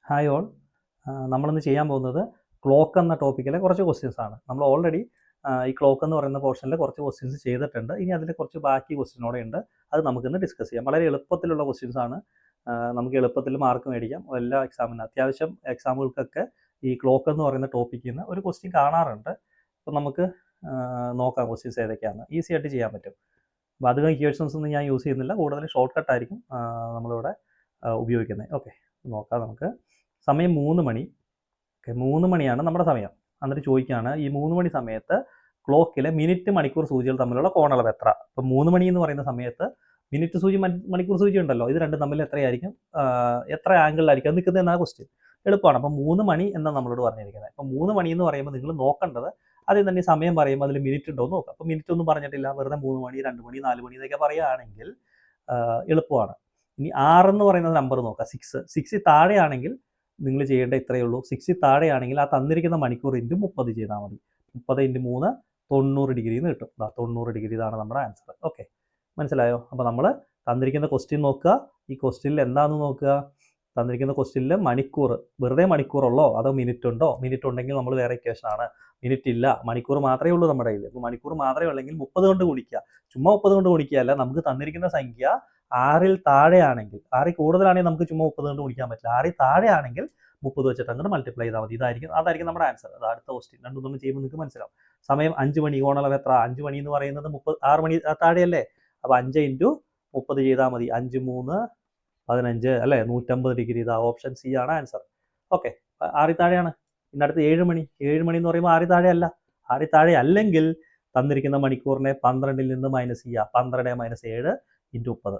Hi all. നമ്മളിന്ന് ചെയ്യാൻ പോകുന്നത് ക്ലോക്ക് എന്ന ടോപ്പിക്കിലെ കുറച്ച് ക്വസ്റ്റ്യൻസ് ആണ്. നമ്മൾ ഓൾറെഡി ഈ ക്ലോക്ക് എന്ന് പറയുന്ന പോർഷനിൽ കുറച്ച് ക്വസ്റ്റ്യൻസ് ചെയ്തിട്ടുണ്ട്. ഇനി അതിൽ കുറച്ച് ബാക്കി ക്വസ്റ്റ്യനോടെ ഉണ്ട്. അത് നമുക്കിന്ന് ഡിസ്കസ് ചെയ്യാം. വളരെ എളുപ്പത്തിലുള്ള ക്വസ്റ്റ്യൻസ് ആണ്. നമുക്ക് എളുപ്പത്തിൽ മാർക്ക് മേടിക്കാം. എല്ലാ എക്സാമിനും അത്യാവശ്യം എക്സാമുകൾക്കൊക്കെ ഈ ക്ലോക്ക് എന്ന് പറയുന്ന ടോപ്പിക്കിൽ നിന്ന് ഒരു ക്വസ്റ്റ്യൻ കാണാറുണ്ട്. അപ്പോൾ നമുക്ക് നോക്കാം ക്വസ്റ്റ്യൻസ് ഏതൊക്കെയാണ്. ഈസി ആയിട്ട് ചെയ്യാൻ പറ്റും. അപ്പോൾ അധികം ഇക്വേഷൻസ് ഒന്നും ഞാൻ യൂസ് ചെയ്യുന്നില്ല. കൂടുതൽ ഷോർട്ട് കട്ടായിരിക്കും നമ്മളിവിടെ ഉപയോഗിക്കുന്നത്. ഓക്കെ, നോക്കാം നമുക്ക്. സമയം 3 മണി. ഓക്കെ, 3 മണിയാണ് നമ്മുടെ സമയം. എന്നിട്ട് ചോദിക്കുകയാണ്, ഈ 3 മണി സമയത്ത് ക്ലോക്കിലെ മിനിറ്റ് മണിക്കൂർ സൂചികൾ തമ്മിലുള്ള കോണളവ് എത്ര? ഇപ്പം 3 മണി എന്ന് പറയുന്ന സമയത്ത് മിനിറ്റ് സൂചി മണിക്കൂർ സൂചി ഉണ്ടല്ലോ, ഇത് രണ്ടും തമ്മിൽ എത്രയായിരിക്കും, എത്ര ആംഗിളിലായിരിക്കും അത് നിൽക്കുന്നത് എന്നാണ് ക്വസ്റ്റ്യൻ. എളുപ്പമാണ്. അപ്പം 3 മണി എന്നാണ് നമ്മളോട് പറഞ്ഞിരിക്കുന്നത്. അപ്പം 3 മണി എന്ന് പറയുമ്പോൾ നിങ്ങൾ നോക്കേണ്ടത് ആദ്യം തന്നെ സമയം പറയുമ്പോൾ അതിൽ മിനിറ്റ് ഉണ്ടോ എന്ന് നോക്കാം. അപ്പം മിനിറ്റ് ഒന്നും പറഞ്ഞിട്ടില്ല, വെറുതെ 3 മണി 2 മണി 4 മണി എന്നൊക്കെ പറയുകയാണെങ്കിൽ എളുപ്പമാണ്. ഇനി 6 എന്ന് പറയുന്ന നമ്പർ നോക്കാം. 6 താഴെയാണെങ്കിൽ നിങ്ങൾ ചെയ്യേണ്ട ഇത്രയേ ഉള്ളൂ. 6 താഴെയാണെങ്കിൽ ആ തന്നിരിക്കുന്ന മണിക്കൂർ ഇൻറ്റു 30 ചെയ്താൽ മതി. 30 × 3 90 ഡിഗ്രി എന്ന് കിട്ടും. 90 ഡിഗ്രി, ഇതാണ് നമ്മുടെ ആൻസർ. ഓക്കെ, മനസ്സിലായോ? അപ്പോൾ നമ്മൾ തന്നിരിക്കുന്ന ക്വസ്റ്റ്യൻ നോക്കുക. ഈ ക്വസ്റ്റ്യനിൽ എന്താണെന്ന് നോക്കുക. തന്നിരിക്കുന്ന ക്വസ്റ്റ്യനിൽ മണിക്കൂർ വെറുതെ മണിക്കൂറുള്ളോ അതോ മിനിറ്റ് ഉണ്ടോ? മിനിറ്റ് ഉണ്ടെങ്കിൽ നമ്മൾ വേറെ ഇക്വേഷൻ ആണ്. മിനിറ്റ് ഇല്ല, മണിക്കൂർ മാത്രമേ ഉള്ളൂ നമ്മുടെ കയ്യിൽ. അപ്പോൾ മണിക്കൂർ മാത്രമേ ഉള്ളെങ്കിൽ 30 കൊണ്ട് ഗുണിക്കുക. ചുമ്മാ 30 കൊണ്ട് ഗുണിക്കുകയല്ല, നമുക്ക് തന്നിരിക്കുന്ന സംഖ്യ 6ൽ താഴെയാണെങ്കിൽ, 6ൽ കൂടുതലാണെങ്കിൽ നമുക്ക് ചുമ്മാ 30 കൊണ്ട് ഗുണിക്കാൻ പറ്റില്ല. 6ൽ താഴെയാണെങ്കിൽ 30 വെച്ചിട്ട് അങ്ങോട്ട് മൾട്ടിപ്ലൈ ചെയ്താൽ മതി. അതായിരിക്കും നമ്മുടെ ആൻസർ. അത് അടുത്ത ക്വസ്റ്റ്യൻ രണ്ടൊന്നും ചെയ്യുമ്പോൾ നിങ്ങൾക്ക് മനസ്സിലാവും. സമയം 5 മണി, കോണളവ് എത്ര? 5 മണി എന്ന് പറയുന്നത് 6 മണി താഴെയല്ലേ? അപ്പോൾ 5 × 30 ചെയ്താൽ മതി. 5 3 15 അല്ലേ? 150 ഡിഗ്രി. ഇതാ ഓപ്ഷൻ സി ആണ് ആൻസർ. ഓക്കെ, 6ൽ താഴെയാണ്. പിന്നെ അടുത്ത് 7 മണി. 7 മണി എന്ന് പറയുമ്പോൾ 6ൽ താഴെ അല്ല. 6ൽ താഴെ അല്ലെങ്കിൽ തന്നിരിക്കുന്ന മണിക്കൂറിനെ 12ൽ നിന്ന് മൈനസ് ചെയ്യുക. 12 - 7 × 30.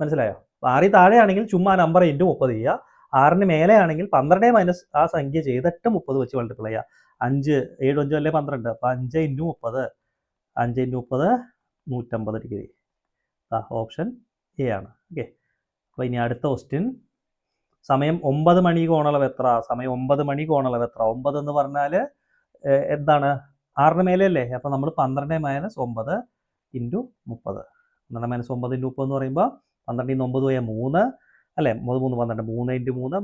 മനസ്സിലായോ? 6ൽ താഴെയാണെങ്കിൽ ചുമ്മാ നമ്പർ × 30 ചെയ്യുക. 6ന് മേലെയാണെങ്കിൽ 12 മൈനസ് ആ സംഖ്യ ചെയ്തിട്ട് 30 വെച്ച് മൾട്ടിപ്ലൈ ചെയ്യുക. 5 7 5 അല്ലേ 12. അപ്പോൾ 5 × 30 5 × 30 150 ഡിഗ്രി. ഓപ്ഷൻ എ ആണ്. ഓക്കെ, അപ്പോൾ ഇനി അടുത്ത ക്വസ്റ്റ്യൻ. സമയം 9 മണി, കോണളവ് എത്ര? സമയം 9 മണി, കോണളവ് എത്ര? 9 എന്ന് പറഞ്ഞാൽ എന്താണ്? 6ന് മേലെയല്ലേ? അപ്പോൾ നമ്മൾ 12 - 9 × 30. 12 - 9 × 30 എന്ന് പറയുമ്പോൾ 12 ൽ 9 പോയാൽ 3 അല്ലേ? 3 3 12. 3 ×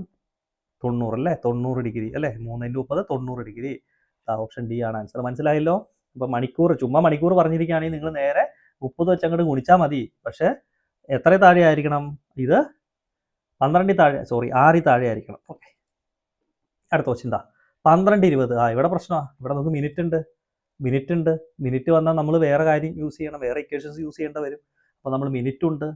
3 90 അല്ലേ? 90 ഡിഗ്രി അല്ലേ? 3 × 30 90 ഡിഗ്രി. ഓപ്ഷൻ ഡി ആണ് ആൻസർ. മനസ്സിലായല്ലോ? അപ്പോൾ മണിക്കൂർ, ചുമ്മാ മണിക്കൂർ പറഞ്ഞിരിക്കുകയാണെങ്കിൽ നിങ്ങൾ നേരെ 30 വെച്ച് അങ്ങോട്ട് ഗുണിച്ചാൽ മതി. പക്ഷേ എത്ര താഴെ ആയിരിക്കണം? ഇത് 12ൽ താഴെ, 6ൽ താഴെ ആയിരിക്കണം. ഓക്കെ, അടുത്ത ക്വസ്റ്റ്യൻ എന്താ? 12 20. ഇവിടെ പ്രശ്നമാണ്. ഇവിടെ നമുക്ക് മിനിറ്റ് ഉണ്ട്. മിനിറ്റ് വന്നാൽ നമ്മൾ വേറെ കാര്യം യൂസ് ചെയ്യണം, വേറെ ഇക്വേഷൻസ് യൂസ് ചെയ്യേണ്ടി വരും. അപ്പോൾ നമ്മൾ മിനിറ്റ് ഉണ്ട്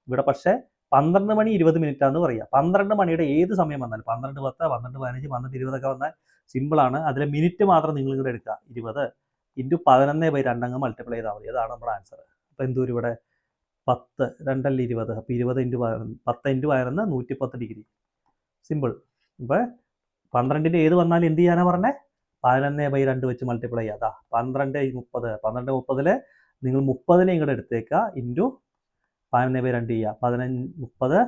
ഇവിടെ. പക്ഷേ 12 മണി 20 മിനിറ്റാന്ന് പറയുക. 12 മണിയുടെ ഏത് സമയം വന്നാലും 12 10 12 15 12 20 ഒക്കെ വന്നാൽ സിമ്പിളാണ്. അതിലെ മിനിറ്റ് മാത്രം നിങ്ങൾ ഇവിടെ എടുക്കുക. 20 × 11/2 അങ്ങ് മൾട്ടിപ്ലൈ ചെയ്താൽ മതി. അതാണ് നമ്മുടെ ആൻസർ. അപ്പോൾ എന്തോരും ഇവിടെ 10 2 20. അപ്പോൾ 20 × 10 × 11 110 ഡിഗ്രി. സിമ്പിൾ. ഇപ്പോൾ 12ൻ്റെ ഏത് വന്നാലും എന്ത് ചെയ്യാനാണ് പറഞ്ഞത്? 11/2 വെച്ച് മൾട്ടിപ്ലൈ ചെയ്യുക. 12 30. 12 30 നിങ്ങൾ 30നെ ഇങ്ങോട്ട് എടുത്തേക്കുക. ഇൻറ്റു 11/2 ചെയ്യുക. 15 30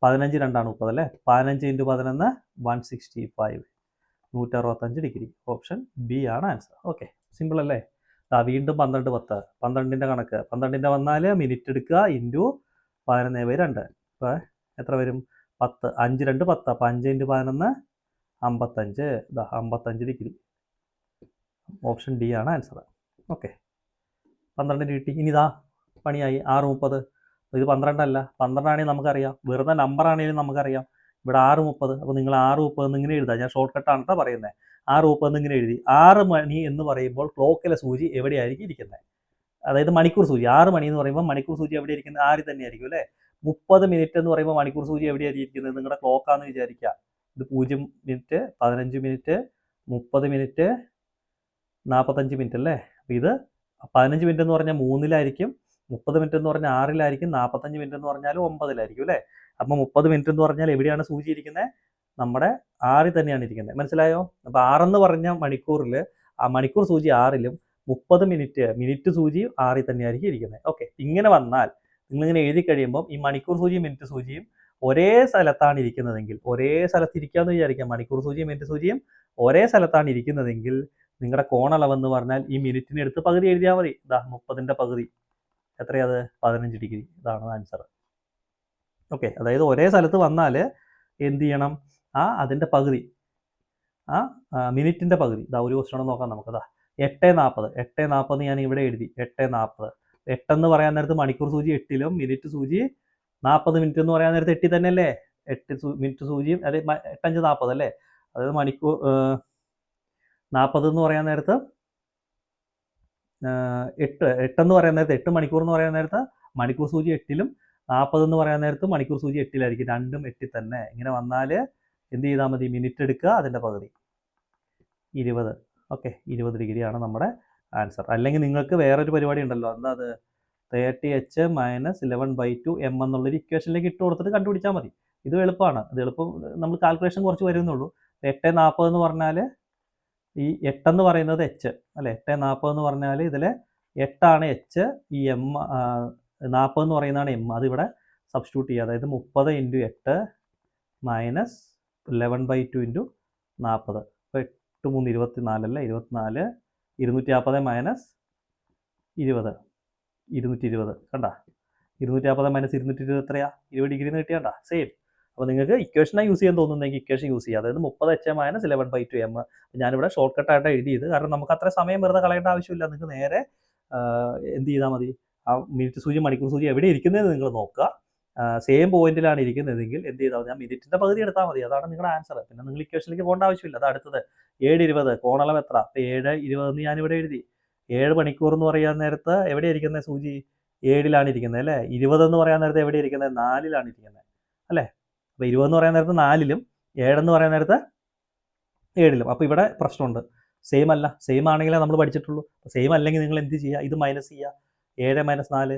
15 2 30 അല്ലേ? 15 × 11 165 165 ഡിഗ്രി. ഓപ്ഷൻ ബി ആണ് ആൻസർ. ഓക്കെ, സിമ്പിൾ അല്ലേ? വീണ്ടും 12 10. 12ൻ്റെ കണക്ക്. 12ൻ്റെ വന്നാൽ മിനിറ്റ് എടുക്കുക. ഇൻറ്റു 11/2. അപ്പോൾ എത്ര വരും? 10 5 2 10. അപ്പോൾ 5 × 11 55. 55 ഡിഗ്രി. ഓപ്ഷൻ ഡി ആണ് ആൻസർ. ഓക്കെ, 12 കിട്ടി. ഇനി പണിയായി. 6 30. ഇത് 12 അല്ല. 12 ആണെങ്കിൽ നമുക്കറിയാം, വെറുതെ നമ്പർ ആണെങ്കിലും നമുക്കറിയാം. ഇവിടെ 6 30. അപ്പോൾ നിങ്ങൾ 6 30 ഇങ്ങനെ എഴുതാം. ഞാൻ ഷോർട്ട് കട്ടാണ് കേട്ടോ പറയുന്നത്. 6 30 ഇങ്ങനെ എഴുതി. 6 മണി എന്ന് പറയുമ്പോൾ ക്ലോക്കിലെ സൂചി എവിടെയായിരിക്കും ഇരിക്കുന്നത്? അതായത് മണിക്കൂർ സൂചി. 6 മണി എന്ന് പറയുമ്പോൾ മണിക്കൂർ സൂചി എവിടെ ഇരിക്കുന്നത്? 6ൽ തന്നെയായിരിക്കും അല്ലേ? 30 മിനിറ്റ് എന്ന് പറയുമ്പോൾ മണിക്കൂർ സൂചി എവിടെയായിരിക്കും ഇരിക്കുന്നത്? നിങ്ങളുടെ ക്ലോക്കാന്ന് വിചാരിക്കുക. ഇത് 0 മിനിറ്റ് 15 മിനിറ്റ് 30 മിനിറ്റ് 45 മിനിറ്റ് അല്ലേ? അപ്പോൾ ഇത് 15 മിനിറ്റ് എന്ന് പറഞ്ഞാൽ 3ലായിരിക്കും, 30 മിനിറ്റ് എന്ന് പറഞ്ഞാൽ 6ലായിരിക്കും, 45 മിനിറ്റ് എന്ന് പറഞ്ഞാൽ 9ലായിരിക്കും അല്ലേ? അപ്പോൾ 30 മിനിറ്റ് എന്ന് പറഞ്ഞാൽ എവിടെയാണ് സൂചി ഇരിക്കുന്നത്? നമ്മുടെ 6ൽ തന്നെയാണ് ഇരിക്കുന്നത്. മനസ്സിലായോ? അപ്പോൾ 6 എന്ന് പറഞ്ഞ മണിക്കൂറിൽ ആ മണിക്കൂർ സൂചി 6ലും 30 മിനിറ്റ് സൂചി 6ൽ തന്നെയായിരിക്കും ഇരിക്കുന്നത്. ഓക്കെ, ഇങ്ങനെ വന്നാൽ നിങ്ങളിങ്ങനെ എഴുതി കഴിയുമ്പോൾ ഈ മണിക്കൂർ സൂചിയും മിനിറ്റ് സൂചിയും ഒരേ സ്ഥലത്താണ് ഇരിക്കുന്നതെങ്കിൽ, ഒരേ സ്ഥലത്ത് ഇരിക്കാമെന്ന് വിചാരിക്കാം. മണിക്കൂർ സൂചിയും മിനിറ്റ് സൂചിയും ഒരേ സ്ഥലത്താണ് ഇരിക്കുന്നതെങ്കിൽ നിങ്ങളുടെ കോണളവെന്ന് പറഞ്ഞാൽ ഈ മിനിറ്റിനെ എടുത്ത് പകുതി എഴുതിയാൽ മതി. 30ൻ്റെ പകുതി എത്രയത്? 15 ഡിഗ്രി. ഇതാണ് ആൻസർ. ഓക്കെ, അതായത് ഒരേ സ്ഥലത്ത് വന്നാൽ എന്ത് ചെയ്യണം, അതിൻ്റെ പകുതി, മിനിറ്റിൻ്റെ പകുതി. ഒരു ക്വസ്റ്റ്യൻ നോക്കാം നമുക്ക്. 8:40 ഞാൻ ഇവിടെ എഴുതി. 8:40 8 പറയാൻ നേരത്ത് മണിക്കൂർ സൂചി 8-ലും മിനിറ്റ് സൂചി 40 മിനിറ്റ് എന്ന് പറയാൻ നേരത്ത് 8 തന്നെയല്ലേ. 8 മിനിറ്റ് സൂചിയും അല്ലെ 8×5 40 അല്ലേ. അതായത് മണിക്കൂർ 40 എന്ന് പറയാൻ നേരത്ത് 8 പറയാൻ നേരത്ത് 8 മണിക്കൂർ എന്ന് പറയാൻ നേരത്ത് മണിക്കൂർ സൂചി 8-ലും 40 എന്ന് പറയാൻ നേരത്ത് മണിക്കൂർ സൂചി 8-ലായിരിക്കും. രണ്ടും 8 തന്നെ. ഇങ്ങനെ വന്നാൽ എന്ത് ചെയ്താൽ മതി, മിനിറ്റ് എടുക്കുക, അതിൻ്റെ പകുതി 20. ഓക്കെ, 20 ഡിഗ്രിയാണ് നമ്മുടെ ആൻസർ. അല്ലെങ്കിൽ നിങ്ങൾക്ക് വേറൊരു പരിപാടി ഉണ്ടല്ലോ, എന്താ അത്, 30h - 11/2 m എന്നുള്ളൊരു ഇക്വേഷനിലേക്ക് ഇട്ട് കൊടുത്തിട്ട് കണ്ടുപിടിച്ചാൽ മതി. ഇത് എളുപ്പമാണ്. ഇത് എളുപ്പം, നമ്മൾ കാൽക്കുലേഷൻ കുറച്ച് വരുന്നുള്ളൂ. 8:40 എന്ന് പറഞ്ഞാൽ ഈ 8 എന്ന് പറയുന്നത് എച്ച് അല്ലേ. 8:40 എന്ന് പറഞ്ഞാൽ ഇതിൽ 8 എച്ച്, ഈ എം 40 എന്ന് പറയുന്നതാണ് എം. അതിവിടെ സബ്സ്റ്റിറ്റ്യൂട്ട് ചെയ്യുക. അതായത് 30 × 8 - 11/2 × 40. അപ്പോൾ 8 3 24 അല്ലേ. 24 240 - 20 220. കണ്ട, 240 - 220 എത്രയാ, 20 ഡിഗ്രി എന്ന് കിട്ടിയാണ്ട. സെയിം. അപ്പോൾ നിങ്ങൾക്ക് ഇക്വേഷനാണ് യൂസ് ചെയ്യാൻ തോന്നുന്നെങ്കിൽ ഇക്വേഷൻ യൂസ് ചെയ്യുക. അതായത് 30h - 11/2 m. ഞാനിവിടെ ഷോർട്ട് കട്ടായിട്ട് എഴുതിയത്, കാരണം നമുക്ക് അത്ര സമയം വെറുതെ കളയേണ്ട ആവശ്യമില്ല. നിങ്ങൾക്ക് നേരെ എന്ത് ചെയ്താൽ മതി, മിനിറ്റ് സൂചി മണിക്കൂർ സൂചി എവിടെ ഇരിക്കുന്നതെന്ന് നിങ്ങൾ നോക്കുക. സെയിം പോയിന്റിലാണ് ഇരിക്കുന്നതെങ്കിൽ എന്ത് ചെയ്താൽ മതി, മിനിറ്റിൻ്റെ പകുതി എടുത്താൽ മതി. അതാണ് നിങ്ങളുടെ ആൻസർ. പിന്നെ നിങ്ങൾ ഇക്വേഷനിലേക്ക് പോകേണ്ട ആവശ്യമില്ല. അത് അടുത്തത് 7:20 കോണളം എത്ര. അപ്പോൾ 7:20 എന്ന് ഞാനിവിടെ എഴുതി. 7 മണിക്കൂർ എന്ന് പറയാൻ നേരത്ത് എവിടെ ഇരിക്കുന്നത്, സൂചി 7-ലാണ് ഇരിക്കുന്നത് അല്ലേ. 20 എന്ന് പറയാൻ നേരത്ത് എവിടെ ഇരിക്കുന്നത്, 4-ലാണ് ഇരിക്കുന്നത് അല്ലേ. അപ്പോൾ 20 എന്ന് പറയാൻ നേരത്ത് 4-ലും 7 എന്ന് പറയാൻ നേരത്ത് 7-ലും. അപ്പോൾ ഇവിടെ പ്രശ്നമുണ്ട്. സെയിം അല്ല. സെയിം ആണെങ്കിലേ നമ്മൾ പഠിച്ചിട്ടുള്ളൂ. സെയിം അല്ലെങ്കിൽ നിങ്ങൾ എന്ത് ചെയ്യുക, ഇത് മൈനസ് ചെയ്യുക. 7 - 4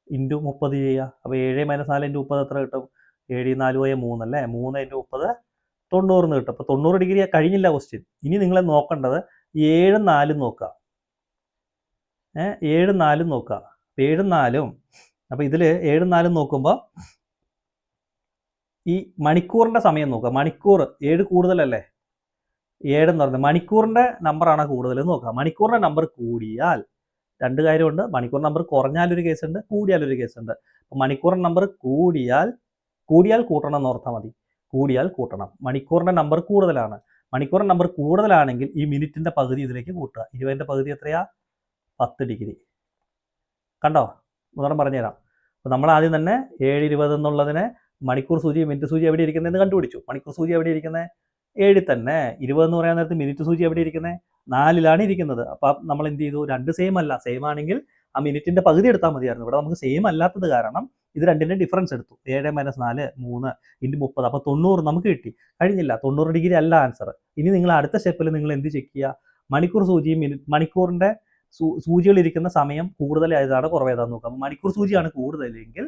× 30 ചെയ്യുക. അപ്പോൾ 7 - 4 × 30 എത്ര കിട്ടും, 7 × 4 = 3 അല്ലേ. 3 × 30 90 എന്ന് കിട്ടും. അപ്പോൾ 90 ഡിഗ്രി കഴിഞ്ഞില്ല ക്വസ്റ്റ്യൻ. ഇനി നിങ്ങൾ നോക്കേണ്ടത് 7 - 4 നോക്കുക. 7 - 4 നോക്കുക. 7 - 4. അപ്പോൾ ഇതിൽ 7 - 4 നോക്കുമ്പോൾ ഈ മണിക്കൂറിൻ്റെ സമയം നോക്കുക. മണിക്കൂർ 7 കൂടുതലല്ലേ. 7 എന്ന് പറയുന്നത് മണിക്കൂറിൻ്റെ നമ്പറാണ് കൂടുതൽ നോക്കുക. മണിക്കൂറിൻ്റെ നമ്പർ കൂടിയാൽ രണ്ട് കാര്യമുണ്ട്. മണിക്കൂർ നമ്പർ കുറഞ്ഞാലൊരു കേസുണ്ട്, കൂടിയാലൊരു കേസുണ്ട്. അപ്പോൾ മണിക്കൂറിൻ്റെ നമ്പർ കൂടിയാൽ കൂട്ടണം എന്ന് ഓർത്താൽ മതി. കൂടിയാൽ കൂട്ടണം. മണിക്കൂറിൻ്റെ നമ്പർ കൂടുതലാണ്. മണിക്കൂറിൻ്റെ നമ്പർ കൂടുതലാണെങ്കിൽ ഈ മിനിറ്റിൻ്റെ പകുതി ഇതിലേക്ക് കൂട്ടുക. 20ൻ്റെ പകുതി എത്രയാ, 10 ഡിഗ്രി. കണ്ടോ, ഉദാഹരണം പറഞ്ഞുതരാം. അപ്പോൾ നമ്മൾ ആദ്യം തന്നെ 7:20 എന്നുള്ളതിനെ മണിക്കൂർ സൂചി മിനിറ്റ് സൂചി എവിടെ ഇരിക്കുന്നതെന്ന് കണ്ടുപിടിച്ചു. മണിക്കൂർ സൂചി എവിടെ ഇരിക്കുന്നത്, 7 തന്നെ. 20 എന്ന് പറയാൻ നേരത്ത് മിനിറ്റ് സൂചി എവിടെ ഇരിക്കുന്നത്, 4-ലാണ് ഇരിക്കുന്നത്. അപ്പോൾ നമ്മൾ എന്ത് ചെയ്തു, രണ്ട് സെയിം അല്ല. സെയിം ആണെങ്കിൽ ആ മിനിറ്റിൻ്റെ പകുതി എടുത്താൽ മതിയായിരുന്നു. ഇവിടെ നമുക്ക് സെയിം അല്ലാത്തത് കാരണം ഇത് രണ്ടിൻ്റെ ഡിഫറൻസ് എടുത്തു. 7 - 4 3 × 30. അപ്പോൾ 90 നമുക്ക് കിട്ടി. കഴിഞ്ഞില്ല, 90 ഡിഗ്രി അല്ല ആൻസർ. ഇനി നിങ്ങൾ അടുത്ത സ്റ്റെപ്പിൽ നിങ്ങൾ എന്ത് ചെക്ക് ചെയ്യുക, മണിക്കൂർ സൂചിയും മണിക്കൂറിൻ്റെ സൂചികൾ ഇരിക്കുന്ന സമയം കൂടുതലായതാണ് കുറവേതാന്ന് നോക്കാം. മണിക്കൂർ സൂചിയാണ് കൂടുതലെങ്കിൽ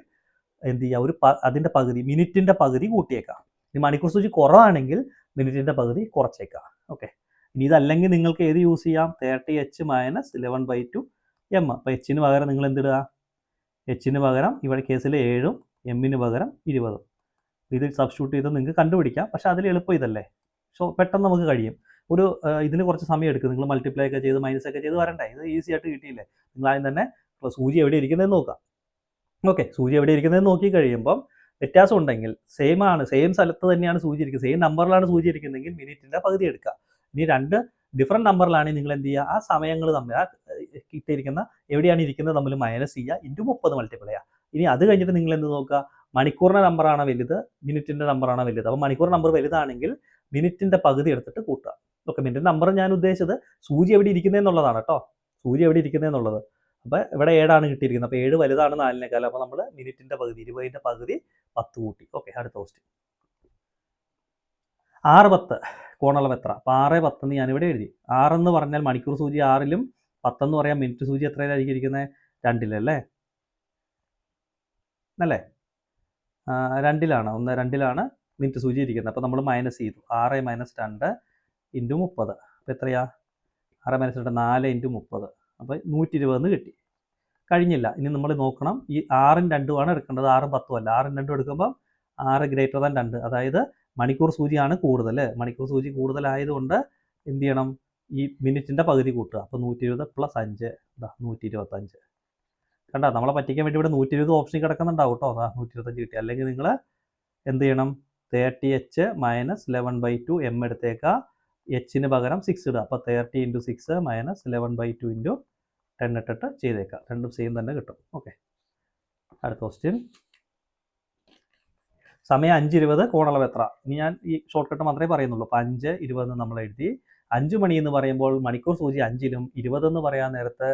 എന്ത് ചെയ്യുക, അതിൻ്റെ പകുതി, മിനിറ്റിൻ്റെ പകുതി കൂട്ടിയേക്കാം. ഇനി മണിക്കൂർ സൂചി കുറവാണെങ്കിൽ മിനിറ്റിൻ്റെ പകുതി കുറച്ചേക്കാം. ഓക്കെ, ഇനി ഇതല്ലെങ്കിൽ നിങ്ങൾക്ക് ഏത് യൂസ് ചെയ്യാം, 30h - 11/2 m. അപ്പോൾ എച്ചിന് പകരം നിങ്ങൾ എന്തിടുക, എച്ചിന് പകരം ഇവിടെ കേസിൽ 7-ഉം എമ്മിന് പകരം 20-ഉം. ഇത് സബ്സ്റ്റിറ്റ്യൂട്ട് ചെയ്ത് നിങ്ങൾക്ക് കണ്ടുപിടിക്കാം. പക്ഷേ അതിൽ എളുപ്പം ഇതല്ലേ. പെട്ടെന്ന് നമുക്ക് കഴിയും. ഇതിന് കുറച്ച് സമയം എടുക്കും. നിങ്ങൾ മൾട്ടിപ്ലൈ ഒക്കെ ചെയ്ത് മൈനസ് ഒക്കെ ചെയ്ത് വരണ്ടേ. ഇത് ഈസി ആയിട്ട് കിട്ടിയില്ലേ. നിങ്ങൾ ആദ്യം തന്നെ സൂചി എവിടെ ഇരിക്കുന്നതെന്ന് നോക്കാം. ഓക്കെ, സൂചി എവിടെ ഇരിക്കുന്നതെന്ന് നോക്കി കഴിയുമ്പം വ്യത്യാസം ഉണ്ടെങ്കിൽ സെയിം സ്ഥലത്ത് തന്നെയാണ് സൂചി ഇരിക്കുന്നത്, സെയിം നമ്പറിലാണ് സൂചി ഇരിക്കുന്നതെങ്കിൽ മിനിറ്റിൻ്റെ പകുതി എടുക്കുക. ഇനി രണ്ട് ഡിഫറെൻറ്റ് നമ്പറിലാണെങ്കിൽ നിങ്ങൾ എന്ത് ചെയ്യുക, ആ സമയങ്ങൾ തമ്മിൽ കിട്ടിയിരിക്കുന്ന എവിടെയാണ് ഇരിക്കുന്നത് തമ്മിൽ മൈനസ് ചെയ്യുക, × 30 മൾട്ടിപ്ലൈ ചെയ്യുക. ഇനി അത് കഴിഞ്ഞിട്ട് നിങ്ങൾ എന്ത് നോക്കുക, മണിക്കൂറിൻ്റെ നമ്പറാണോ വലുത്, മിനിറ്റിൻ്റെ നമ്പറാണോ വലുത്. അപ്പോൾ മണിക്കൂർ നമ്പർ വലുതാണെങ്കിൽ മിനിറ്റിൻ്റെ പകുതി എടുത്തിട്ട് കൂട്ടുക. ഓക്കെ, മിനിറ്റിൻ്റെ നമ്പർ ഞാൻ ഉദ്ദേശിച്ചത് സൂചി എവിടെ ഇരിക്കുന്നതെന്നുള്ളതാണ് കേട്ടോ. സൂചി എവിടെ ഇരിക്കുന്നതെന്നുള്ളത്. അപ്പോൾ ഇവിടെ 7-ആണ് കിട്ടിയിരിക്കുന്നത്. അപ്പോൾ 7 വലുതാണ് 4-നേക്കാൾ. അപ്പോൾ നമ്മൾ മിനിറ്റിൻ്റെ പകുതി, 20ൻ്റെ പകുതി 10 കൂട്ടി. ഓക്കെ, അടുത്ത ക്വസ്റ്റ്യൻ. 6:10 കോണളം എത്ര. അപ്പോൾ 6:10 എന്ന് ഞാനിവിടെ എഴുതി. 6 എന്ന് പറഞ്ഞാൽ മണിക്കൂർ സൂചി 6-ലും 10 എന്ന് പറയാൻ മിനിറ്റ് സൂചി എത്രയിലായിരിക്കും ഇരിക്കുന്നത്, 2-ലല്ലേ അല്ലേ. 2-ലാണ്, 2-ലാണ് മിനിറ്റ് സൂചി ഇരിക്കുന്നത്. അപ്പോൾ നമ്മൾ മൈനസ് ചെയ്തു. 6 - 2 × 30. അപ്പോൾ എത്രയാ, 6 - 2 4 × 30. അപ്പോൾ 120 കിട്ടി. കഴിഞ്ഞില്ല. ഇനി നമ്മൾ നോക്കണം, ഈ 6-ഉം 2-ഉമാണ് എടുക്കേണ്ടത്. 6-ഉം 10-ഉം അല്ല. 6-ഉം 2-ഉം എടുക്കുമ്പോൾ 6 > 2. അതായത് മണിക്കൂർ സൂചിയാണ് കൂടുതൽ. മണിക്കൂർ സൂചി കൂടുതലായതുകൊണ്ട് എന്ത് ചെയ്യണം, ഈ മിനിറ്റിൻ്റെ പകുതി കൂട്ടുക. അപ്പോൾ 120 + 5 125. കണ്ട, നമ്മളെ പറ്റിക്കാൻ വേണ്ടി ഇവിടെ 120 ഓപ്ഷൻ കിടക്കുന്നുണ്ടാവും കേട്ടോ. 125 കിട്ടി. അല്ലെങ്കിൽ നിങ്ങൾ എന്ത് ചെയ്യണം, 30h മൈനസ് 11/2 എം എടുത്തേക്കുക. എച്ചിന് പകരം 6 ഇടുക. അപ്പോൾ 30 × 6 മൈനസ് 11/2 × 10 ഇട്ടിട്ട് ചെയ്തേക്കാം. രണ്ടും സെയിം തന്നെ കിട്ടും. ഓക്കെ, അടുത്ത ക്വസ്റ്റ്യൻ. സമയം 5:20, കോണളവ് എത്ര? ഇനി ഞാൻ ഈ ഷോർട്ട് കട്ട് മാത്രമേ പറയുന്നുള്ളൂ. അപ്പോൾ 5:20 നമ്മൾ എഴുതി. 5 മണി എന്ന് പറയുമ്പോൾ മണിക്കൂർ സൂചി 5-ലും 20 എന്ന് പറയാൻ നേരത്ത്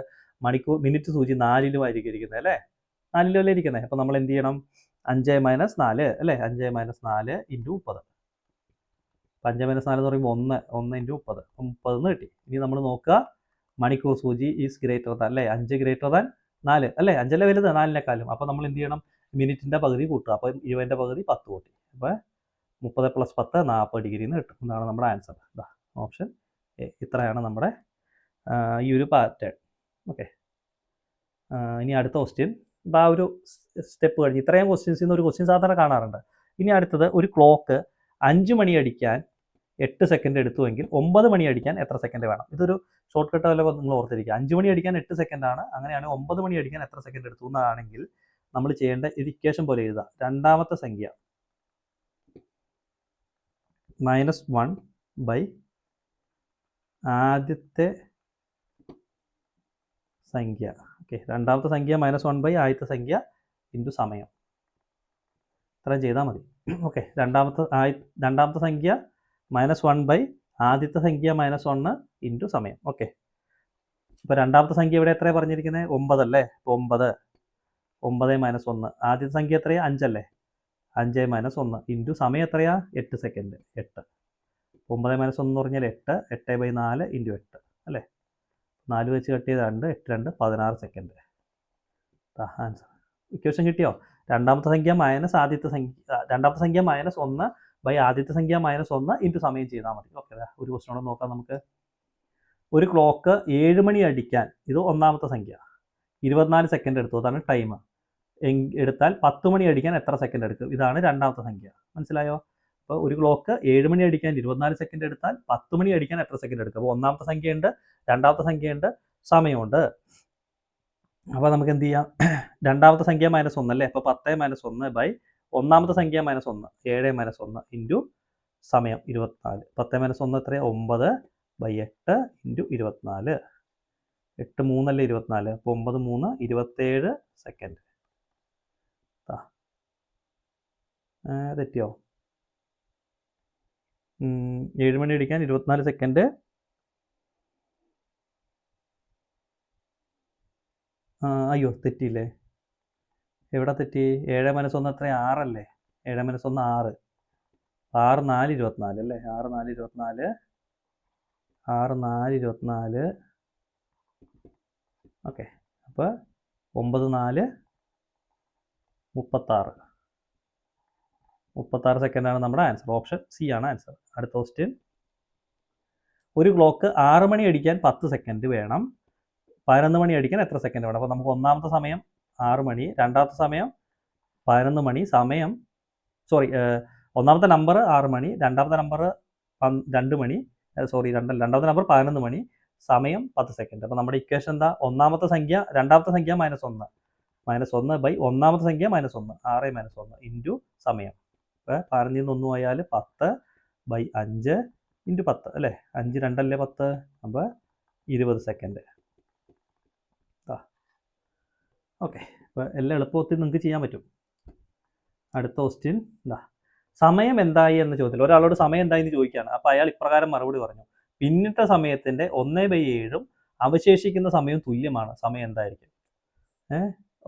മിനിറ്റ് സൂചി 4-ലും ആയിരിക്കും ഇരിക്കുന്നത് അല്ലേ? 4-ലും അല്ലേ ഇരിക്കുന്നത്? അപ്പോൾ നമ്മൾ എന്ത് ചെയ്യണം? 5 - 4 അല്ലേ? 5 - 4 × 30. 5 - 4 എന്ന് പറയുമ്പോൾ 1 × 30, 30 എന്ന് കിട്ടി. ഇനി നമ്മൾ നോക്കുക, മണിക്കൂർ സൂചി ഈസ് ഗ്രേറ്റർ ദാൻ അല്ലേ? 5 > 4 അല്ലേ? 5 അല്ലേ വലുത് 4-നേക്കാളും. അപ്പോൾ നമ്മൾ എന്ത് ചെയ്യണം? മിനിറ്റിൻ്റെ പകുതി കൂട്ടുക. അപ്പോൾ 20ൻ്റെ പകുതി 10 കൂട്ടി. അപ്പോൾ 30 + 10 40 ഡിഗ്രി എന്ന് കിട്ടും. ഇതാണ് നമ്മുടെ ആൻസർ. ഇതാ ഓപ്ഷൻ എ. ഇത്രയാണ് നമ്മുടെ ഈ ഒരു പാറ്റേൺ. ഓക്കെ, ഇനി അടുത്ത ക്വസ്റ്റ്യൻ. ഇപ്പോൾ ആ ഒരു സ്റ്റെപ്പ് കഴിഞ്ഞ് ഇത്രയും ക്വസ്റ്റ്യൻസിൽ നിന്ന് ഒരു ക്വസ്റ്റ്യൻ സാധാരണ കാണാറുണ്ട്. ഇനി അടുത്തത്, ഒരു ക്ലോക്ക് 5 മണി അടിക്കാൻ 8 സെക്കൻഡ് എടുത്തുവെങ്കിൽ 9 മണി അടിക്കാൻ എത്ര സെക്കൻഡ് വേണം? ഇതൊരു ഷോർട്ട് കട്ട് അല്ല, നിങ്ങൾ ഓർത്തിരിക്കുക. 5 മണി അടിക്കാൻ 8 സെക്കൻഡാണ്. അങ്ങനെയാണെങ്കിൽ 9 മണി അടിക്കാൻ എത്ര സെക്കൻഡ് എടുത്തു എന്നാണെങ്കിൽ നമ്മൾ ചെയ്യേണ്ട ഇത് ഇക്വേഷൻ പോലെ എഴുതുക. രണ്ടാമത്തെ സംഖ്യ -1 ആദ്യത്തെ സംഖ്യ. ഓക്കെ, രണ്ടാമത്തെ സംഖ്യ -1 ആദ്യത്തെ സംഖ്യ ഇൻറ്റു സമയം. ഇത്രയും ചെയ്താൽ മതി. ഓക്കെ, രണ്ടാമത്തെ സംഖ്യ -1 ആദ്യത്തെ സംഖ്യ -1 ഇൻറ്റു സമയം. ഓക്കെ, ഇപ്പോൾ രണ്ടാമത്തെ സംഖ്യ ഇവിടെ എത്രയാണ് പറഞ്ഞിരിക്കുന്നത്? 9 അല്ലേ? അപ്പോൾ 9 - 1. ആദ്യത്തെ സംഖ്യ എത്രയാണ്? 5 അല്ലേ? 5 - 1 ഇൻറ്റു സമയം എത്രയാണ്? 8 സെക്കൻഡ്. 8 9 - 1 എന്ന് പറഞ്ഞാൽ 8, 8/4 ഇൻറ്റു 8 അല്ലേ? 4 വെച്ച് കട്ട് ചെയ്ത് 2, 8 × 2 16 സെക്കൻഡ്. ആൻസർ. ഇക്വേഷൻ കിട്ടിയോ? രണ്ടാമത്തെ സംഖ്യ മൈനസ് ആദ്യത്തെ സംഖ്യ, രണ്ടാമത്തെ സംഖ്യ -1 ആദ്യത്തെ സംഖ്യ -1 ഇൻറ്റു സമയം ചെയ്താൽ മതി. ഓക്കെ, ഒരു ക്വസ്റ്റ്യൻ കൂടെ നോക്കാം നമുക്ക്. ഒരു ക്ലോക്ക് 7 മണി അടിക്കാൻ, ഇത് ഒന്നാമത്തെ സംഖ്യ, 24 സെക്കൻഡ് എടുത്തു. അതാണ് ടൈം. എടുത്താൽ 10 മണി അടിക്കാൻ എത്ര സെക്കൻഡ് എടുക്കും? ഇതാണ് രണ്ടാമത്തെ സംഖ്യ. മനസ്സിലായോ? അപ്പോൾ ഒരു ക്ലോക്ക് 7 മണി അടിക്കാൻ 24 സെക്കൻഡ് എടുത്താൽ 10 മണി അടിക്കാൻ എത്ര സെക്കൻഡ് എടുക്കും? അപ്പോൾ ഒന്നാമത്തെ സംഖ്യയുണ്ട്, രണ്ടാമത്തെ സംഖ്യയുണ്ട്, സമയമുണ്ട്. അപ്പോൾ നമുക്ക് എന്ത് ചെയ്യാം? രണ്ടാമത്തെ സംഖ്യ -1 അല്ലേ? അപ്പോൾ 10 - 1 ഒന്നാമത്തെ സംഖ്യ -1 7 - 1 ഇൻറ്റു സമയം 24. 10 - 1 എത്രയാണ്? 9/8 ഇൻറ്റു 24. 8 3 അല്ലേ 24. അപ്പോൾ 9 3 27 സെക്കൻഡ്. തെറ്റിയോ? 7 മണി അടിക്കാൻ 24 സെക്കൻഡ്. അയ്യോ, തെറ്റിയില്ലേ? എവിടെ തെറ്റി? 7 - 1 എത്രയാണ്? 6 അല്ലേ? 7 - 1 6. 6 4 24 അല്ലേ? 6 4 24. 6 4 24. ഓക്കെ, അപ്പോൾ 9 4 36. 36 സെക്കൻഡാണ് നമ്മുടെ ആൻസർ. ഓപ്ഷൻ സി ആണ് ആൻസർ. അടുത്ത ക്വസ്റ്റ്യൻ. ഒരു ക്ലോക്ക് 6 മണി അടിക്കാൻ 10 സെക്കൻഡ് വേണം. 11 മണി അടിക്കാൻ എത്ര സെക്കൻഡ് വേണം? അപ്പോൾ നമുക്ക് ഒന്നാമത്തെ സമയം 6 മണി, രണ്ടാമത്തെ സമയം 11 മണി, സമയം ഒന്നാമത്തെ നമ്പർ 6 മണി, രണ്ടാമത്തെ നമ്പർ 2 മണി, രണ്ടാമത്തെ നമ്പർ 11 മണി, സമയം 10 സെക്കൻഡ്. അപ്പോൾ നമ്മുടെ ഇക്വേഷൻ എന്താ? രണ്ടാമത്തെ സംഖ്യ -1 ഒന്നാമത്തെ സംഖ്യ -1 6 - 1 ഇൻറ്റു സമയം. അപ്പോൾ 11 1 പോയാൽ 10/5 ഇൻറ്റു 10 അല്ലേ? 5 2 അല്ലേ 10. അപ്പോൾ 20 സെക്കൻഡ്. ഓക്കെ, അപ്പോൾ എല്ലാം എളുപ്പത്തിൽ നിങ്ങൾക്ക് ചെയ്യാൻ പറ്റും. അടുത്ത ക്വസ്റ്റ്യൻ സമയം എന്തായി എന്ന ചോദ്യത്തിൽ ഒരാളോട് സമയം എന്തായി എന്ന് ചോദിക്കുകയാണ്. അപ്പോൾ അയാൾ ഇപ്രകാരം മറുപടി പറഞ്ഞു: പിന്നിട്ട സമയത്തിൻ്റെ 1/7 അവശേഷിക്കുന്ന സമയം തുല്യമാണ്. സമയം എന്തായിരിക്കും?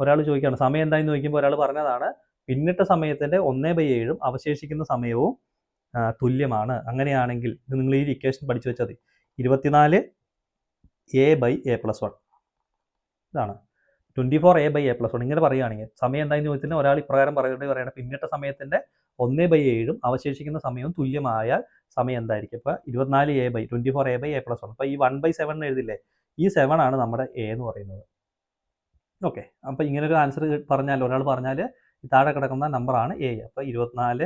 ഒരാൾ ചോദിക്കുകയാണ് സമയം എന്തായെന്ന് ചോദിക്കുമ്പോൾ ഒരാൾ പറഞ്ഞതാണ് പിന്നിട്ട സമയത്തിൻ്റെ 1/7 അവശേഷിക്കുന്ന സമയവും തുല്യമാണ്. അങ്ങനെയാണെങ്കിൽ ഇത് നിങ്ങൾ ഈ ഇക്വേഷൻ പഠിച്ചു വെച്ചാൽ മതി. 24a/a+1 ഇതാണ് 24a/a+1. ഇങ്ങനെ പറയുകയാണെങ്കിൽ സമയം എന്തായെന്ന് ചോദിച്ചാൽ ഒരാൾ ഇപ്രകാരം പറയുകയാണ് പിന്നിട്ട സമയത്തിൻ്റെ 1/7 അവശേഷിക്കുന്ന സമയവും തുല്യമായാൽ സമയം എന്തായിരിക്കും? ഇപ്പോൾ 24a/24a+1. അപ്പോൾ ഈ 1/7 എഴുതില്ലേ? ഈ 7 ആണ് നമ്മുടെ എ എന്ന് പറയുന്നത്. ഓക്കെ, അപ്പോൾ ഇങ്ങനൊരു ആൻസർ പറഞ്ഞാൽ ഒരാൾ പറഞ്ഞാൽ താഴെ കിടക്കുന്ന നമ്പറാണ് എ. അപ്പോൾ 24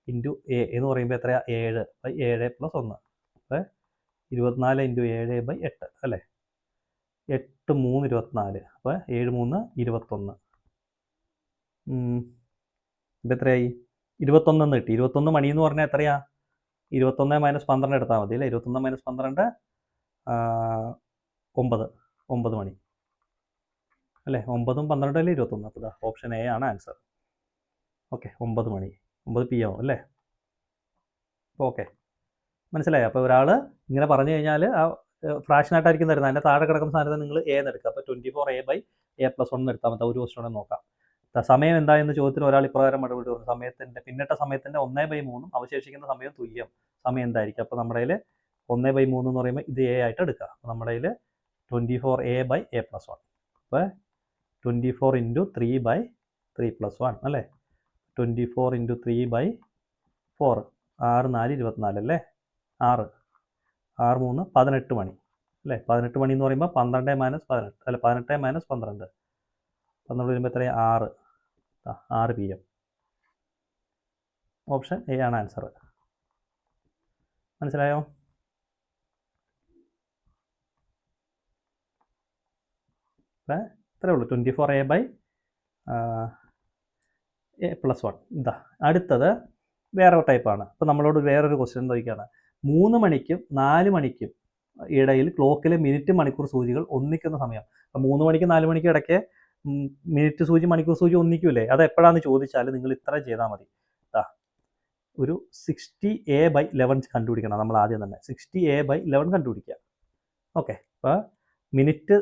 ഇൻറ്റു എ എന്ന് പറയുമ്പോൾ എത്രയാണ്? 7/7+1. അപ്പോൾ 24 × 7/8 അല്ലേ? 8 3 24. അപ്പോൾ 7 3 21. ഇപ്പോൾ എത്രയായി? 21 കിട്ടി. 21 മണി എന്ന് പറഞ്ഞാൽ എത്രയാ? 21 - 12 എടുത്താൽ മതി അല്ലേ? 21 - 12 9 മണി അല്ലേ? 9ഉം 12 അല്ലേ 21. അപ്പോൾ ഓപ്ഷൻ എ ആണ് ആൻസർ. ഓക്കെ, 9 മണി 9 PM അല്ലേ? ഓക്കെ, മനസ്സിലായോ? അപ്പോൾ ഒരാൾ ഇങ്ങനെ പറഞ്ഞു കഴിഞ്ഞാൽ ആ ഫ്രാക്ഷനായിട്ടായിരിക്കും തരുന്നത്. അതിൻ്റെ താഴെ കിടക്കുന്ന സാധനത്തെ നിങ്ങൾ എ എന്ന് എടുക്കുക. അപ്പോൾ 24a/a+1 എടുത്താൽ മതി. ഒരു ക്വസ്റ്റ്യൻ നോക്കാം. സമയം എന്താ എന്ന ചോദ്യത്തിന് ഒരാൾ ഇപ്രകാരം മറുപടി പറഞ്ഞു. സമയത്തിൻ്റെ പിന്നിട്ട സമയത്തിൻ്റെ 1/3 അവശേഷിക്കുന്ന സമയം തുല്യം. സമയം എന്തായിരിക്കും? അപ്പോൾ നമ്മുടെ കയ്യിൽ 1/3 എന്ന് പറയുമ്പോൾ ഇത് എ ആയിട്ട് എടുക്കുക. അപ്പോൾ നമ്മുടെ കയ്യിൽ 24a/a+1. അപ്പോൾ 24 × 3/3+1 അല്ലേ? 24 × 3/4 6 4 24 അല്ലേ? 6 3 18 മണി അല്ലേ? 18 മണി എന്ന് പറയുമ്പോൾ 12 - 18 അല്ല 18 - 12 12 വരുമ്പോൾ എത്രയാണ്? 6 PM. ഓപ്ഷൻ എ ആണ് ആൻസർ. മനസ്സിലായോ? ഇത്രയേ ഉള്ളൂ. 24a/a+1. ഇതാ അടുത്തത് വേറെ ടൈപ്പാണ്. അപ്പോൾ നമ്മളോട് വേറൊരു ക്വസ്റ്റ്യൻ ചോദിക്കുകയാണ്. 3 മണിക്കും 4 മണിക്കും ഇടയിൽ ക്ലോക്കിലെ മിനിറ്റ് മണിക്കൂർ സൂചികൾ ഒന്നിക്കുന്ന സമയം. അപ്പോൾ 3 മണിക്കും 4 മണിക്കും ഇടയ്ക്ക് മിനിറ്റ് സൂചി മണിക്കൂർ സൂചി ഒന്നിക്കൂലേ? അത് എപ്പോഴാണെന്ന് ചോദിച്ചാൽ നിങ്ങൾ ഇത്ര ചെയ്താൽ മതി. ഒരു 60a/11 കണ്ടുപിടിക്കണം. നമ്മൾ ആദ്യം തന്നെ 60a/11 കണ്ടുപിടിക്കുക. ഓക്കെ, അപ്പോൾ മിനിറ്റ്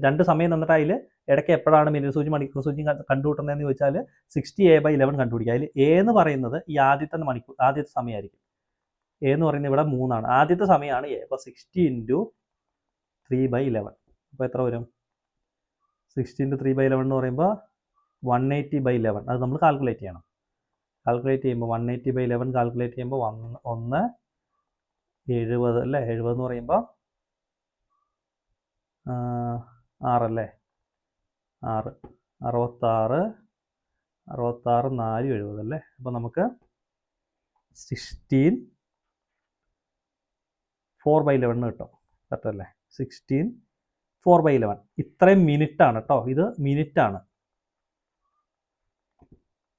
2 സമയം തന്നിട്ട് അതിൽ ഇടയ്ക്ക് എപ്പോഴാണ് മിനിറ്റ് സൂചി മണിക്കൂർ സൂചി കണ്ടുകൂട്ടുന്നതെന്ന് ചോദിച്ചാൽ 60a/11 കണ്ടുപിടിക്കുക. അതിൽ എ എന്ന് പറയുന്നത് ഈ ആദ്യത്തെ സമയമായിരിക്കും. എ എന്ന് പറയുന്നത് ഇവിടെ 3 ആണ്. ആദ്യത്തെ സമയമാണ് എ. അപ്പോൾ 60 × 3/11. അപ്പോൾ എത്ര വരും? 60 × 3/11 എന്ന് പറയുമ്പോൾ 180/11. അത് നമ്മൾ കാൽക്കുലേറ്റ് ചെയ്യണം. കാൽക്കുലേറ്റ് ചെയ്യുമ്പോൾ 180/11 കാൽക്കുലേറ്റ് ചെയ്യുമ്പോൾ 70 അല്ലേ? 70 എന്ന് പറയുമ്പോൾ 6 അല്ലേ? 6 66 4 70 അല്ലേ? അപ്പോൾ നമുക്ക് 16 4/11 കിട്ടും. കറക്റ്റ് അല്ലേ? 16 4/11. ഇത്രയും മിനിറ്റാണ് കേട്ടോ. ഇത് മിനിറ്റാണ്.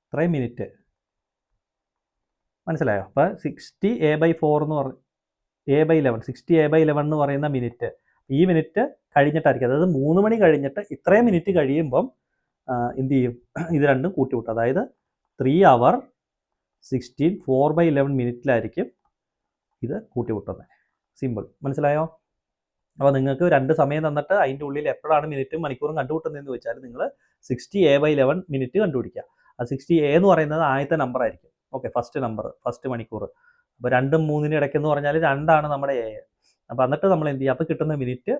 ഇത്രയും മിനിറ്റ് മനസ്സിലായോ? അപ്പോൾ 60a/4 എന്ന് പറഞ്ഞ a/11 60a/11 എന്ന് പറയുന്ന മിനിറ്റ് ഈ മിനിറ്റ് കഴിഞ്ഞിട്ടായിരിക്കും. അതായത് 3 മണി കഴിഞ്ഞിട്ട് ഇത്രയും മിനിറ്റ് കഴിയുമ്പം എന്ത് ചെയ്യും? ഇത് രണ്ടും കൂട്ടിവിട്ടും. അതായത് 3 hour 16 4/11 മിനിറ്റിലായിരിക്കും ഇത് കൂട്ടിവിട്ടുന്നത്. സിമ്പിൾ. മനസ്സിലായോ? അപ്പോൾ നിങ്ങൾക്ക് 2 സമയം തന്നിട്ട് അതിൻ്റെ ഉള്ളിൽ എപ്പോഴാണ് മിനിറ്റും മണിക്കൂറും കണ്ടുകൂട്ടുന്നതെന്ന് ചോദിച്ചാൽ നിങ്ങൾ 60a/11 മിനിറ്റ് കണ്ടുപിടിക്കുക. ആ 60a എന്ന് പറയുന്നത് ആദ്യത്തെ നമ്പർ ആയിരിക്കും. ഓക്കെ, ഫസ്റ്റ് മണിക്കൂർ. അപ്പോൾ 2ഉം 3നും ഇടയ്ക്കെന്ന് പറഞ്ഞാൽ 2 നമ്മുടെ എ. അപ്പോൾ എന്നിട്ട് നമ്മൾ എന്ത് ചെയ്യുക? അപ്പോൾ കിട്ടുന്ന മിനിറ്റ്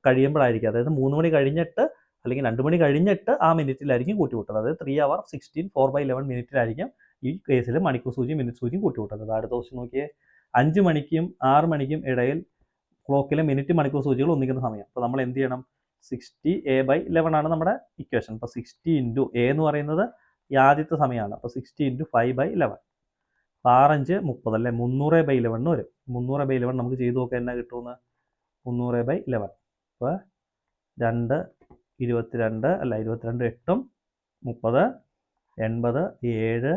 കഴിയുമ്പോഴായിരിക്കും. അതായത് 3 മണി കഴിഞ്ഞിട്ട് അല്ലെങ്കിൽ 2 മണി കഴിഞ്ഞിട്ട് ആ മിനിറ്റിലായിരിക്കും കൂട്ടിവിട്ടുന്നത്. അതായത് 3 hour 16 4/11 മിനിറ്റിലായിരിക്കും ഈ കേസിൽ മണിക്കൂർ സൂചിയും മിനിറ്റ് സൂചിയും കൂട്ടിവിട്ടുന്നത്. അടുത്ത ദിവസം നോക്കിയേ, 5 മണിക്കും 6 മണിക്കും ഇടയിൽ ക്ലോക്കിലെ മിനിറ്റ് മണിക്കൂർ സൂചികൾ ഒന്നിക്കുന്ന സമയം. അപ്പോൾ നമ്മൾ എന്ത് ചെയ്യണം? 60a/11 ആണ് നമ്മുടെ ഇക്വേഷൻ. അപ്പോൾ 60 × a എന്ന് പറയുന്നത് ഈ ആദ്യത്തെ സമയമാണ്. അപ്പോൾ 60 × 5/11 6 5 30 അല്ലേ? 300/11 വരും. 300/11 നമുക്ക് ചെയ്ത് നോക്കാം എന്നാ കിട്ടുമെന്ന്. 300/11 അപ്പോൾ 2 22 അല്ല 22 8 30 80 7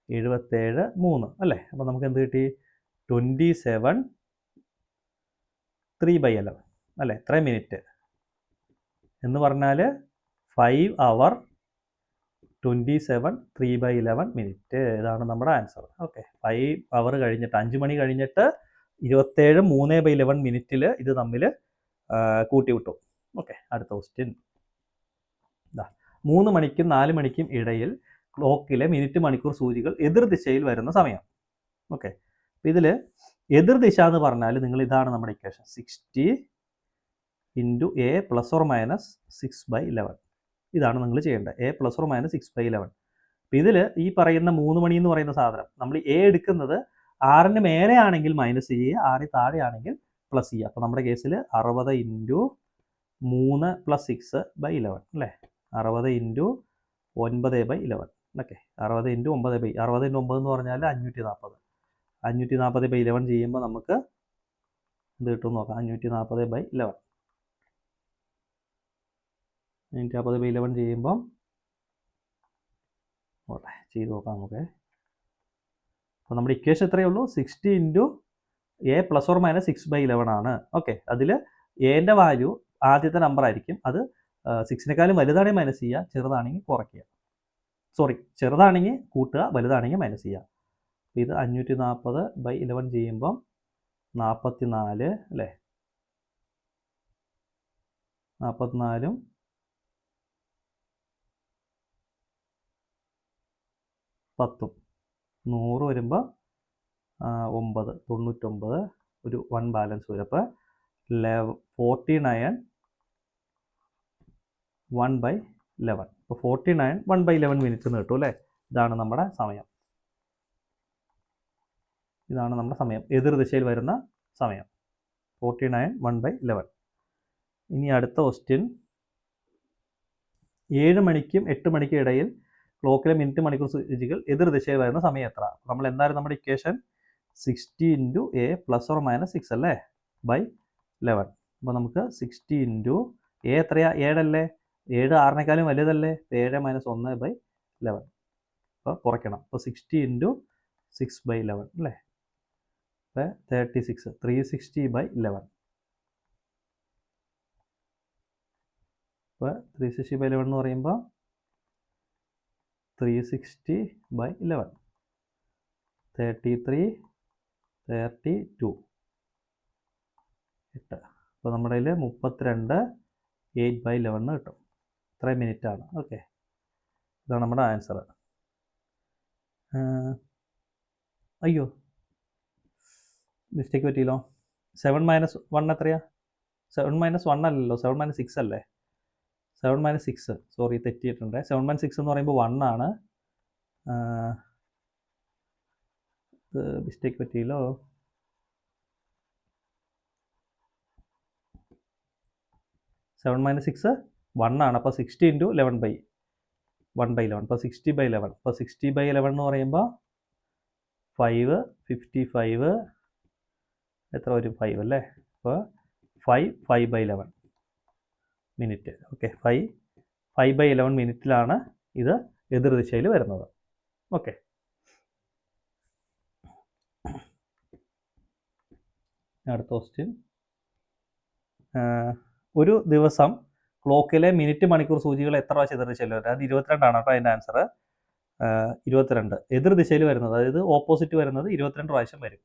77 3 അല്ലേ? അപ്പോൾ നമുക്ക് എന്ത് കിട്ടി? 27 3/11 അല്ലേ? ഇത്രയും മിനിറ്റ് എന്ന് പറഞ്ഞാൽ 5 hour 27 3/11 മിനിറ്റ്. ഇതാണ് നമ്മുടെ ആൻസർ. ഓക്കെ, 5 hour കഴിഞ്ഞിട്ട് 5 മണി കഴിഞ്ഞിട്ട് 27 3/11 മിനിറ്റിൽ ഇത് തമ്മിൽ കൂട്ടിവിട്ടു. ഓക്കെ, അടുത്ത ക്വസ്റ്റ്യൻ. 3 മണിക്കും 4 മണിക്കും ഇടയിൽ ക്ലോക്കിലെ മിനിറ്റ് മണിക്കൂർ സൂചികൾ എതിർദിശയിൽ വരുന്ന സമയം. ഓക്കെ, അപ്പോൾ ഇതിൽ എതിർദിശ എന്ന് പറഞ്ഞാൽ നിങ്ങൾ ഇതാണ് നമ്മുടെ ഇക്വേഷൻ. 60 × a ± 6/11. ഇതാണ് നിങ്ങൾ ചെയ്യേണ്ടത്. a ± 6/11. അപ്പോൾ ഇതിൽ ഈ പറയുന്ന 3 മണി എന്ന് പറയുന്ന സാധനം നമ്മൾ എ എടുക്കുന്നത് 6ന് മേലെ ആണെങ്കിൽ മൈനസ് ചെയ്യുക, 6ന് താഴെ ആണെങ്കിൽ പ്ലസ് ചെയ്യുക. അപ്പോൾ നമ്മുടെ കേസിൽ 60 × 3 + 6/11 അല്ലേ? 60 × 9/11. ഓക്കെ, 60 × 9 60 × 9 എന്ന് പറഞ്ഞാൽ 540. 540/11 ചെയ്യുമ്പോൾ നമുക്ക് എന്ത് കിട്ടും നോക്കാം. 540/11 540/11 ചെയ്യുമ്പം ഓക്കെ, ചെയ്ത് നോക്കാം നമുക്ക്. അപ്പോൾ നമ്മുടെ ഇക്വേഷൻ എത്രയേ ഉള്ളൂ? 60 into A plus or minus 6/11 ആണ്. ഓക്കെ, അതിൽ എൻ്റെ വാല്യൂ ആദ്യത്തെ നമ്പർ ആയിരിക്കും. അത് 6നേക്കാളും വലുതാണെങ്കിൽ മൈനസ് ചെയ്യുക, ചെറുതാണെങ്കിൽ കുറയ്ക്കുക. സോറി, ചെറുതാണെങ്കിൽ കൂട്ടുക, വലുതാണെങ്കിൽ മൈനസ് ചെയ്യുക. ഇത് 540/11 ചെയ്യുമ്പം 44 അല്ലേ? 44ഉം 10ഉം 100 വരുമ്പോൾ 9, 99, ഒരു 1 ബാലൻസ് വരും. അപ്പോൾ 49 1/11. അപ്പോൾ 49 1/11 മിനിറ്റ്സ് എന്ന് കിട്ടും അല്ലേ? ഇതാണ് നമ്മുടെ സമയം. ഇതാണ് നമ്മുടെ സമയം, എതിർ ദിശയിൽ വരുന്ന സമയം 49 1/11. ഇനി അടുത്ത ക്വസ്റ്റ്യൻ, 7 മണിക്കും 8 മണിക്കും ഇടയിൽ ക്ലോക്കിലെ മിനിറ്റ് മണിക്കൂർ സൂചികൾ എതിർ ദിശയിൽ വരുന്ന സമയം എത്ര? നമ്മൾ എന്തായാലും നമ്മുടെ equation 60 into A plus or minus 6 അല്ലേ /11. അപ്പോൾ നമുക്ക് 60 ഇൻറ്റു എ എത്രയാ? 7 അല്ലേ? 7 6നേക്കാളും വലുതല്ലേ? 7 - 1/11. അപ്പോൾ കുറയ്ക്കണം. അപ്പോൾ 60 ഇൻറ്റു 6/11 അല്ലേ? അപ്പോൾ 36, 360/11. അപ്പോൾ 360/11 എന്ന് പറയുമ്പോൾ 360/11, 33, 32, 8. അപ്പോൾ നമ്മുടെ കയ്യിൽ 32 8/11 കിട്ടും. ഇത്രയും മിനിറ്റാണ്. ഓക്കെ, ഇതാണ് നമ്മുടെ ആൻസർ. അയ്യോ, മിസ്റ്റേക്ക് പറ്റിയല്ലോ. 7 - 1 എത്രയാ? 7 - 1 അല്ലല്ലോ, 7 - 6 അല്ലേ? 7 - 6, സോറി തെറ്റിയിട്ടുണ്ട്. 7 - 6 എന്ന് പറയുമ്പോൾ 1 ആണ്. ഇത് മിസ്റ്റേക്ക് പറ്റിയല്ലോ. 7 - 6 1 ആണ്. അപ്പോൾ 60 ഇൻറ്റു 1/11. അപ്പോൾ 60/11. അപ്പോൾ 60/11 എന്ന് പറയുമ്പോൾ 5, 55 എത്ര വരും? 5 അല്ലേ? അപ്പോൾ 5/11 മിനിറ്റ്. ഓക്കെ, 5/11 മിനിറ്റിലാണ് ഇത് എതിർ ദിശയിൽ വരുന്നത്. ഓക്കെ, അടുത്ത ക്വസ്റ്റ്യൻ, ഒരു ദിവസം ക്ലോക്കിലെ മിനിറ്റ് മണിക്കൂർ സൂചികൾ എത്ര പ്രാവശ്യം എതിർ ദിശയിൽ വരും? അത് 22 ആണ്. അപ്പോൾ അതിൻ്റെ ആൻസർ 22. എതിർ ദിശയിൽ വരുന്നത്, അതായത് ഓപ്പോസിറ്റ് വരുന്നത് 22 പ്രാവശ്യം വരും.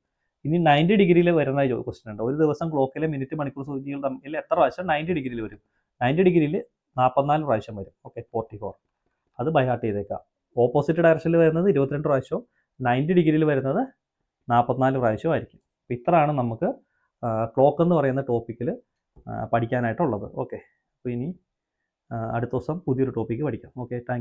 ഇനി 90 ഡിഗ്രിയിൽ വരുന്ന ക്വസ്റ്റ്യൻ ഉണ്ട്. ഒരു ദിവസം ക്ലോക്കിലെ മിനിറ്റ് മണിക്കൂർ സൂചികൾ തമ്മിൽ എത്ര പ്രാവശ്യം 90 ഡിഗ്രിയിൽ വരും? 90 ഡിഗ്രിയിൽ 44 പ്രാവശ്യം വരും. ഓക്കെ, 44. അത് ബൈ ഹാർട്ട് ചെയ്തേക്കാം. ഓപ്പോസിറ്റ് ഡയറക്ഷനിൽ വരുന്നത് 22 പ്രാവശ്യവും 90 ഡിഗ്രിയിൽ വരുന്നത് 44 പ്രാവശ്യവും ആയിരിക്കും. അപ്പോൾ ഇത്രയാണ് നമുക്ക് ക്ലോക്ക് എന്ന് പറയുന്ന ടോപ്പിക്കിൽ പഠിക്കാനായിട്ടുള്ളത്. ഓക്കെ, അപ്പോൾ ഇനി അടുത്ത ദിവസം പുതിയൊരു ടോപ്പിക്ക് പഠിക്കാം. Okay, thank you.